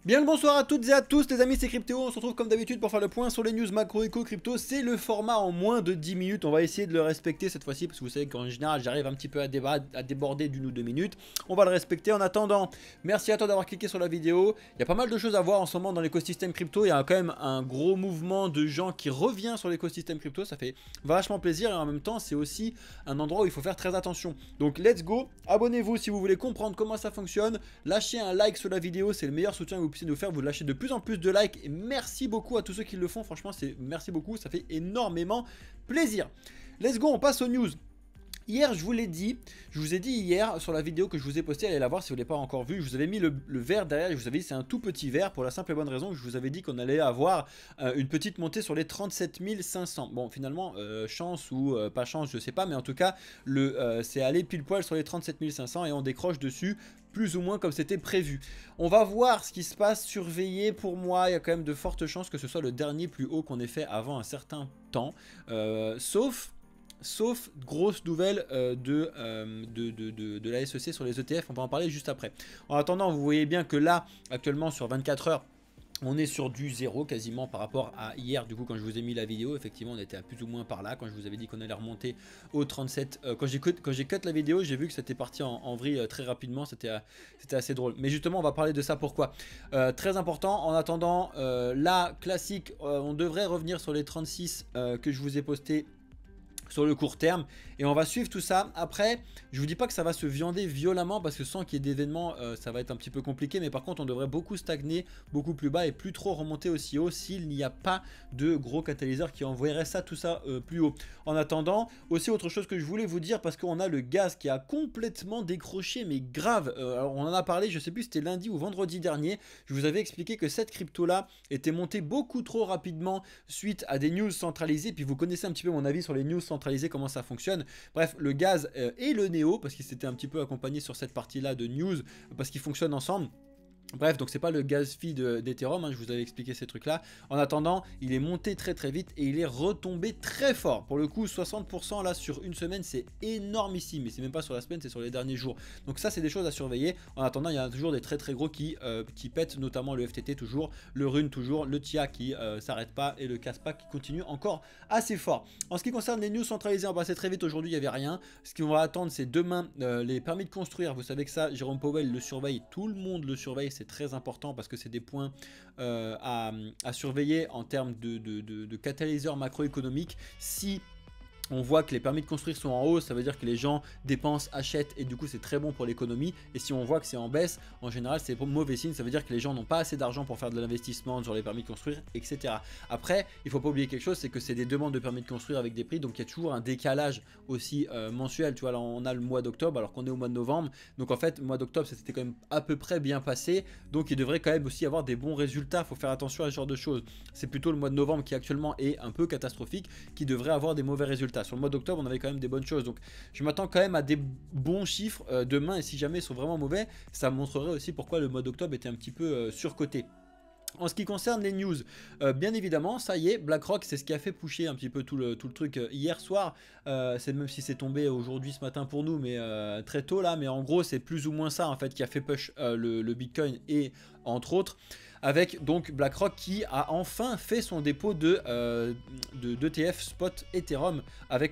Bien le bonsoir à toutes et à tous les amis, c'est Cryptéo, on se retrouve comme d'habitude pour faire le point sur les news macro-éco crypto. C'est le format en moins de 10 minutes, on va essayer de le respecter cette fois-ci parce que vous savez qu'en général j'arrive un petit peu à déborder d'une ou deux minutes. On va le respecter. En attendant, merci à toi d'avoir cliqué sur la vidéo. Il y a pas mal de choses à voir en ce moment dans l'écosystème crypto. Il y a quand même un gros mouvement de gens qui revient sur l'écosystème crypto, ça fait vachement plaisir et en même temps c'est aussi un endroit où il faut faire très attention. Donc let's go, abonnez-vous si vous voulez comprendre comment ça fonctionne, lâchez un like sur la vidéo, c'est le meilleur soutien que vous puissiez nous faire, vous lâchez de plus en plus de likes et merci beaucoup à tous ceux qui le font, franchement c'est merci beaucoup, ça fait énormément plaisir. Let's go, on passe aux news. Hier, je vous l'ai dit, je vous ai dit hier sur la vidéo que je vous ai postée, allez la voir si vous ne l'avez pas encore vue, je vous avais mis le verre derrière, je vous avais dit c'est un tout petit verre pour la simple et bonne raison que je vous avais dit qu'on allait avoir une petite montée sur les 37 500. Bon, finalement, chance ou pas chance, je sais pas, mais en tout cas, c'est allé pile poil sur les 37 500 et on décroche dessus plus ou moins comme c'était prévu. On va voir ce qui se passe, surveiller. Pour moi, il y a quand même de fortes chances que ce soit le dernier plus haut qu'on ait fait avant un certain temps, sauf grosse nouvelle de la SEC sur les ETF, on va en parler juste après. En attendant, vous voyez bien que là, actuellement sur 24 heures, on est sur du zéro quasiment par rapport à hier. Du coup, quand je vous ai mis la vidéo, effectivement, on était à plus ou moins par là. Quand je vous avais dit qu'on allait remonter au 37, quand j'ai cut la vidéo, j'ai vu que c'était parti en vrille très rapidement. C'était assez drôle. Mais justement, on va parler de ça. Pourquoi très important. En attendant, là, classique, on devrait revenir sur les 36 que je vous ai posté sur le court terme et on va suivre tout ça. Après, je vous dis pas que ça va se viander violemment parce que sans qu'il y ait d'événements ça va être un petit peu compliqué, mais par contre on devrait beaucoup stagner beaucoup plus bas et plus trop remonter aussi haut s'il n'y a pas de gros catalyseurs qui envoieraient tout ça plus haut. En attendant, aussi autre chose que je voulais vous dire, parce qu'on a le gaz qui a complètement décroché, mais grave. Alors on en a parlé, je sais plus c'était lundi ou vendredi dernier, je vous avais expliqué que cette crypto là était montée beaucoup trop rapidement suite à des news centralisées, puis vous connaissez un petit peu mon avis sur les news centralisées, comment ça fonctionne. Bref, le gaz et le néo, parce qu'ils s'étaient un petit peu accompagnés sur cette partie là de news, parce qu'ils fonctionnent ensemble. Bref, donc c'est pas le gas fee d'Ethereum, je vous avais expliqué ces trucs là. En attendant, il est monté très très vite et il est retombé très fort. Pour le coup, 60% là sur une semaine, c'est énormissime. Mais c'est même pas sur la semaine, c'est sur les derniers jours. Donc ça, c'est des choses à surveiller. En attendant, il y a toujours des très très gros qui pètent, notamment le FTT toujours, le Rune toujours, le TIA qui s'arrête pas et le Caspa qui continue encore assez fort. En ce qui concerne les news centralisées, on va passer très vite. Aujourd'hui, il n'y avait rien. Ce qu'on va attendre, c'est demain les permis de construire. Vous savez que ça, Jérôme Powell le surveille, tout le monde le surveille. C'est très important parce que c'est des points à surveiller en termes de catalyseurs macroéconomiques. Si on voit que les permis de construire sont en hausse, ça veut dire que les gens dépensent, achètent et du coup c'est très bon pour l'économie. Et si on voit que c'est en baisse, en général c'est mauvais signe, ça veut dire que les gens n'ont pas assez d'argent pour faire de l'investissement sur les permis de construire, etc. Après, il ne faut pas oublier quelque chose, c'est que c'est des demandes de permis de construire avec des prix, donc il y a toujours un décalage aussi mensuel. Tu vois, là on a le mois d'octobre alors qu'on est au mois de novembre, donc en fait le mois d'octobre ça s'était quand même à peu près bien passé, donc il devrait quand même aussi avoir des bons résultats. Il faut faire attention à ce genre de choses. C'est plutôt le mois de novembre qui actuellement est un peu catastrophique qui devrait avoir des mauvais résultats. Sur le mois d'octobre, on avait quand même des bonnes choses. Donc, je m'attends quand même à des bons chiffres demain. Et si jamais ils sont vraiment mauvais, ça montrerait aussi pourquoi le mois d'octobre était un petit peu surcoté. En ce qui concerne les news, bien évidemment, ça y est, BlackRock, c'est ce qui a fait pusher un petit peu tout le truc hier soir. C'est même si c'est tombé aujourd'hui, ce matin pour nous, mais très tôt là. Mais en gros, c'est plus ou moins ça en fait qui a fait push le Bitcoin et entre autres. Avec donc BlackRock qui a enfin fait son dépôt d'ETF spot Ethereum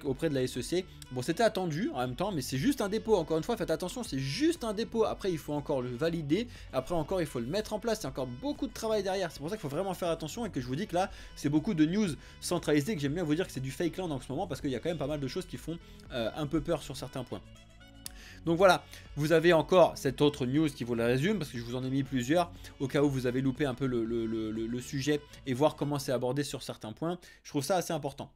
auprès de la SEC. Bon, c'était attendu en même temps, mais c'est juste un dépôt. Encore une fois, faites attention, c'est juste un dépôt. Après, il faut encore le valider. Après encore, il faut le mettre en place. Il y a encore beaucoup de travail derrière. C'est pour ça qu'il faut vraiment faire attention et que je vous dis que là, c'est beaucoup de news centralisées, que j'aime bien vous dire que c'est du fake land en ce moment parce qu'il y a quand même pas mal de choses qui font un peu peur sur certains points. Donc voilà, vous avez encore cette autre news qui vous la résume parce que je vous en ai mis plusieurs au cas où vous avez loupé un peu le sujet et voir comment c'est abordé sur certains points. Je trouve ça assez important.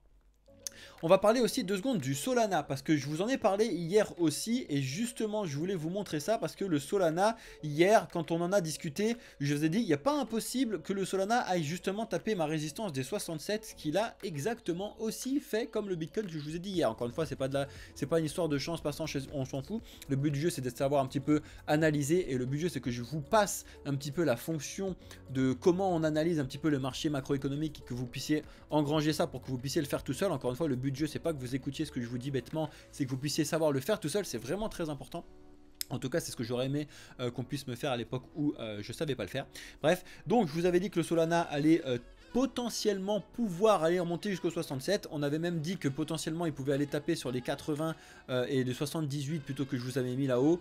On va parler aussi 2 secondes du Solana parce que je vous en ai parlé hier aussi et justement je voulais vous montrer ça parce que le Solana hier quand on en a discuté je vous ai dit il n'y a pas impossible que le Solana aille justement taper ma résistance des 67, ce qu'il a exactement aussi fait comme le Bitcoin que je vous ai dit hier. Encore une fois c'est pas une histoire de chance passant, on s'en fout. Le but du jeu c'est de savoir un petit peu analyser et le but du jeu c'est que je vous passe un petit peu la fonction de comment on analyse un petit peu le marché macroéconomique et que vous puissiez engranger ça pour que vous puissiez le faire tout seul. Encore une fois, le but du jeu, c'est pas que vous écoutiez ce que je vous dis bêtement, c'est que vous puissiez savoir le faire tout seul, c'est vraiment très important. En tout cas, c'est ce que j'aurais aimé qu'on puisse me faire à l'époque où je savais pas le faire. Bref, donc je vous avais dit que le Solana allait potentiellement pouvoir aller remonter jusqu'au 67. On avait même dit que potentiellement il pouvait aller taper sur les 80 et de 78 plutôt que je vous avais mis là-haut.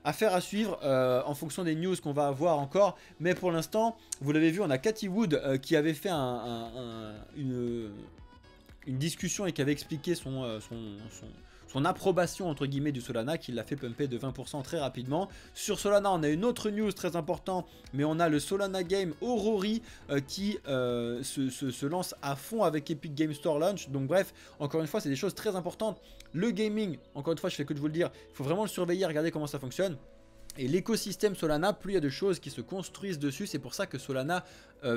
Affaire à suivre en fonction des news qu'on va avoir encore. Mais pour l'instant, vous l'avez vu, on a Cathie Wood qui avait fait une discussion et qui avait expliqué son approbation entre guillemets du Solana, qui l'a fait pumper de 20% très rapidement. Sur Solana, on a une autre news très importante, mais on a le Solana Game Aurori qui se lance à fond avec Epic Game Store Launch. Donc bref, encore une fois, c'est des choses très importantes. Le gaming, encore une fois, je fais que de vous le dire, il faut vraiment le surveiller, regarder comment ça fonctionne. Et l'écosystème Solana, plus il y a de choses qui se construisent dessus, c'est pour ça que Solana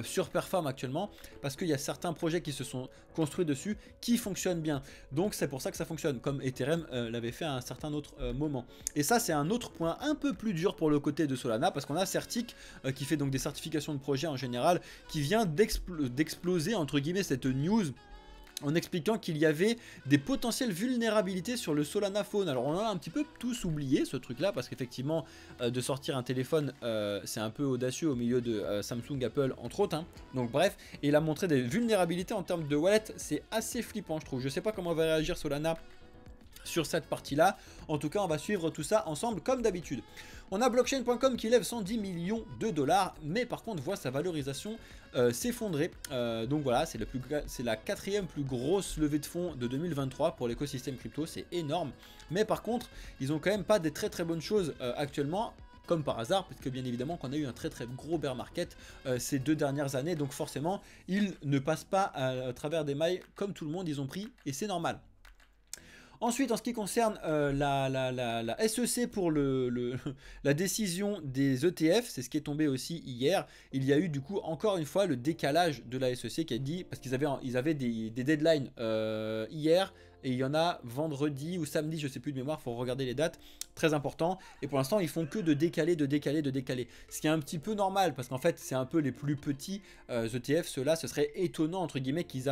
surperforme actuellement, parce qu'il y a certains projets qui se sont construits dessus qui fonctionnent bien. Donc c'est pour ça que ça fonctionne, comme Ethereum l'avait fait à un certain autre moment. Et ça, c'est un autre point un peu plus dur pour le côté de Solana, parce qu'on a Certic qui fait donc des certifications de projets en général, qui vient d'exploser entre guillemets cette news en expliquant qu'il y avait des potentielles vulnérabilités sur le Solana Phone. Alors on a un petit peu tous oublié ce truc là, parce qu'effectivement de sortir un téléphone c'est un peu audacieux au milieu de Samsung, Apple entre autres hein. Donc bref, et il a montré des vulnérabilités en termes de wallet, c'est assez flippant je trouve. Je sais pas comment va réagir Solana sur cette partie là. En tout cas on va suivre tout ça ensemble comme d'habitude. On a blockchain.com qui lève 110 millions de dollars, mais par contre voit sa valorisation s'effondrer. Donc voilà, c'est la 4e plus grosse levée de fonds de 2023 pour l'écosystème crypto, c'est énorme. Mais par contre ils ont quand même pas des très bonnes choses actuellement, comme par hasard, parce que bien évidemment qu'on a eu un très gros bear market ces 2 dernières années, donc forcément ils ne passent pas à travers des mailles comme tout le monde, ils ont pris et c'est normal. Ensuite, en ce qui concerne la SEC pour la décision des ETF, c'est ce qui est tombé aussi hier. Il y a eu du coup encore une fois le décalage de la SEC qui a dit, parce qu'ils avaient des deadlines hier, et il y en a vendredi ou samedi, je sais plus de mémoire, il faut regarder les dates, très important. Et pour l'instant, ils font que de décaler. Ce qui est un petit peu normal, parce qu'en fait, c'est un peu les plus petits ETF. Ceux-là, ce serait étonnant, entre guillemets, qu'ils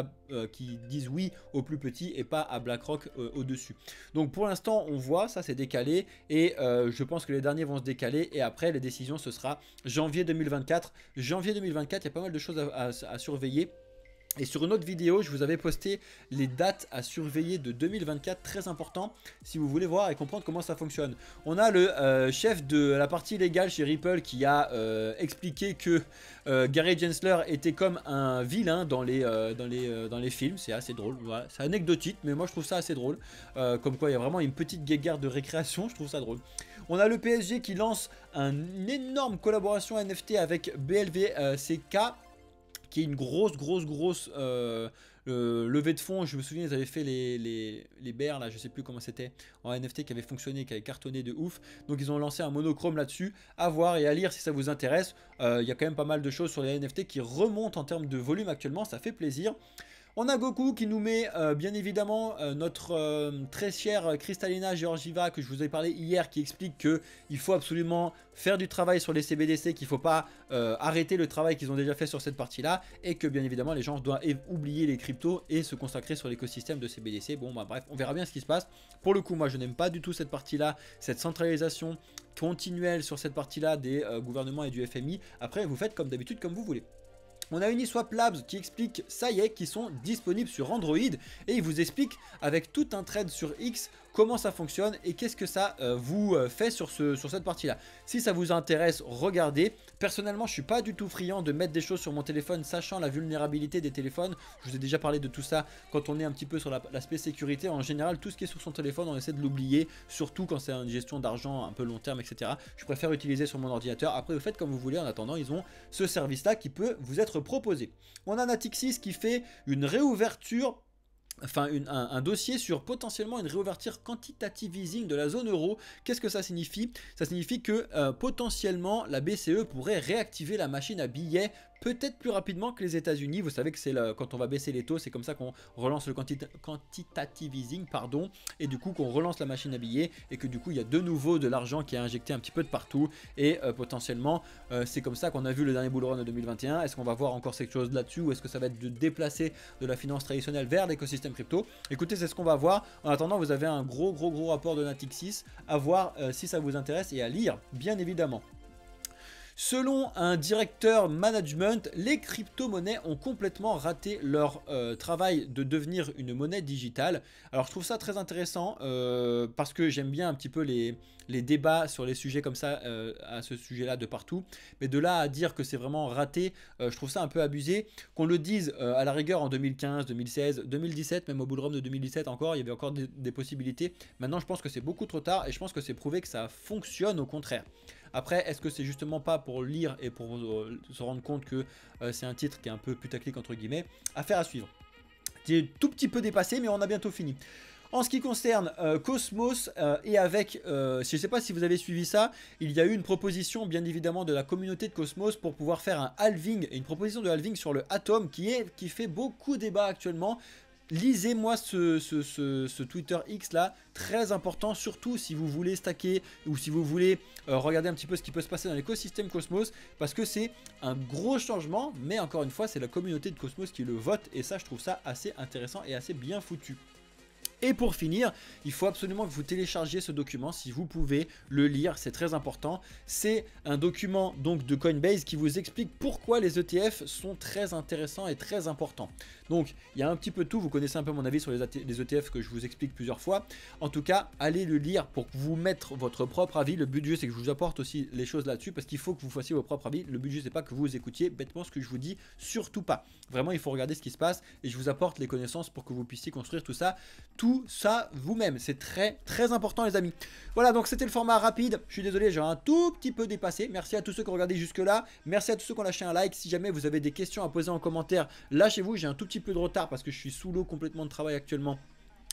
disent oui aux plus petits et pas à BlackRock au-dessus. Donc pour l'instant, on voit, ça c'est décalé. Et je pense que les derniers vont se décaler. Et après, les décisions, ce sera janvier 2024. Janvier 2024, il y a pas mal de choses à surveiller. Et sur une autre vidéo, je vous avais posté les dates à surveiller de 2024, très important, si vous voulez voir et comprendre comment ça fonctionne. On a le chef de la partie légale chez Ripple qui a expliqué que Gary Gensler était comme un vilain dans les films. C'est assez drôle, voilà. C'est anecdotique, mais moi je trouve ça assez drôle. Comme quoi il y a vraiment une petite guéguerre de récréation, je trouve ça drôle. On a le PSG qui lance une énorme collaboration NFT avec BLVCK, qui est une grosse levée de fonds. Je me souviens, ils avaient fait les bears là, je sais plus comment c'était, en NFT, qui avait fonctionné, qui avait cartonné de ouf. Donc ils ont lancé un monochrome là-dessus, à voir et à lire si ça vous intéresse. Il y a quand même pas mal de choses sur les NFT qui remontent en termes de volume actuellement, ça fait plaisir. On a Goku qui nous met bien évidemment notre très chère Kristalina Georgieva, que je vous avais parlé hier, qui explique qu'il faut absolument faire du travail sur les CBDC, qu'il ne faut pas arrêter le travail qu'ils ont déjà fait sur cette partie-là, et que bien évidemment les gens doivent oublier les cryptos et se consacrer sur l'écosystème de CBDC. Bon bah bref, on verra bien ce qui se passe. Pour le coup, moi je n'aime pas du tout cette partie-là, cette centralisation continuelle sur cette partie-là des gouvernements et du FMI. Après, vous faites comme d'habitude, comme vous voulez. On a Uniswap Labs qui explique, ça y est, qu'ils sont disponibles sur Android, et il vous explique avec tout un thread sur X comment ça fonctionne et qu'est-ce que ça vous fait sur cette partie-là. Si ça vous intéresse, regardez. Personnellement, je suis pas du tout friand de mettre des choses sur mon téléphone, sachant la vulnérabilité des téléphones. Je vous ai déjà parlé de tout ça quand on est un petit peu sur l'aspect sécurité. En général, tout ce qui est sur son téléphone, on essaie de l'oublier, surtout quand c'est une gestion d'argent un peu long terme, etc. Je préfère utiliser sur mon ordinateur. Après, vous faites comme vous voulez. En attendant, ils ont ce service-là qui peut vous être proposé. On a Natixis qui fait une réouverture, enfin un dossier sur potentiellement une réouverture quantitative easing de la zone euro. Qu'est-ce que ça signifie? Ça signifie que potentiellement la BCE pourrait réactiver la machine à billets peut-être plus rapidement que les États-Unis. Vous savez que c'est quand on va baisser les taux, c'est comme ça qu'on relance le quantitative easing, pardon, et du coup qu'on relance la machine à billets et que du coup il y a de nouveau de l'argent qui est injecté un petit peu de partout et potentiellement c'est comme ça qu'on a vu le dernier bull run de 2021. Est-ce qu'on va voir encore quelque chose là-dessus ou est-ce que ça va être de déplacer de la finance traditionnelle vers l'écosystème crypto? Écoutez, c'est ce qu'on va voir. En attendant, vous avez un gros rapport de Natixis à voir si ça vous intéresse et à lire, bien évidemment. Selon un directeur management, les crypto-monnaies ont complètement raté leur travail de devenir une monnaie digitale. Alors je trouve ça très intéressant parce que j'aime bien un petit peu les débats sur les sujets comme ça, à ce sujet-là de partout. Mais de là à dire que c'est vraiment raté, je trouve ça un peu abusé. Qu'on le dise à la rigueur en 2015, 2016, 2017, même au bull run de 2017 encore, il y avait encore des possibilités. Maintenant je pense que c'est beaucoup trop tard et je pense que c'est prouvé que ça fonctionne au contraire. Après, est-ce que c'est justement pas pour lire et pour se rendre compte que c'est un titre qui est un peu putaclic entre guillemets? Affaire à suivre. Qui est tout petit peu dépassé, mais on a bientôt fini. En ce qui concerne Cosmos et avec, je ne sais pas si vous avez suivi ça, il y a eu une proposition bien évidemment de la communauté de Cosmos pour pouvoir faire un halving, une proposition de halving sur le Atom qui fait beaucoup débat actuellement. Lisez-moi ce Twitter X là, très important, surtout si vous voulez stacker ou si vous voulez regarder un petit peu ce qui peut se passer dans l'écosystème Cosmos, parce que c'est un gros changement, mais encore une fois, c'est la communauté de Cosmos qui le vote, et ça, je trouve ça assez intéressant et assez bien foutu. Et pour finir, il faut absolument que vous téléchargiez ce document si vous pouvez le lire, c'est très important. C'est un document donc de Coinbase qui vous explique pourquoi les ETF sont très intéressants et très importants. Donc il y a un petit peu de tout, vous connaissez un peu mon avis sur les ETF que je vous explique plusieurs fois. En tout cas, allez le lire pour vous mettre votre propre avis. Le but du jeu, c'est que je vous apporte aussi les choses là-dessus parce qu'il faut que vous fassiez vos propres avis. Le but du jeu, c'est pas que vous écoutiez bêtement ce que je vous dis, surtout pas. Vraiment, il faut regarder ce qui se passe et je vous apporte les connaissances pour que vous puissiez construire tout ça vous-même. C'est très important les amis. Voilà, donc c'était le format rapide. Je suis désolé, j'ai un tout petit peu dépassé. Merci à tous ceux qui ont regardé jusque là. Merci à tous ceux qui ont lâché un like. Si jamais vous avez des questions à poser en commentaire, lâchez-vous. J'ai un tout petit peu de retard parce que je suis sous l'eau complètement de travail actuellement.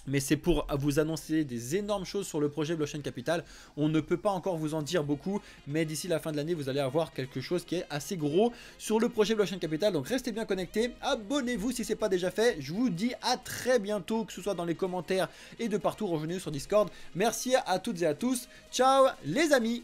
Mais c'est pour vous annoncer des énormes choses sur le projet Blockchain Capital. On ne peut pas encore vous en dire beaucoup, mais d'ici la fin de l'année, vous allez avoir quelque chose qui est assez gros sur le projet Blockchain Capital. Donc restez bien connectés, abonnez-vous si ce n'est pas déjà fait. Je vous dis à très bientôt, que ce soit dans les commentaires et de partout. Revenez sur Discord. Merci à toutes et à tous. Ciao les amis!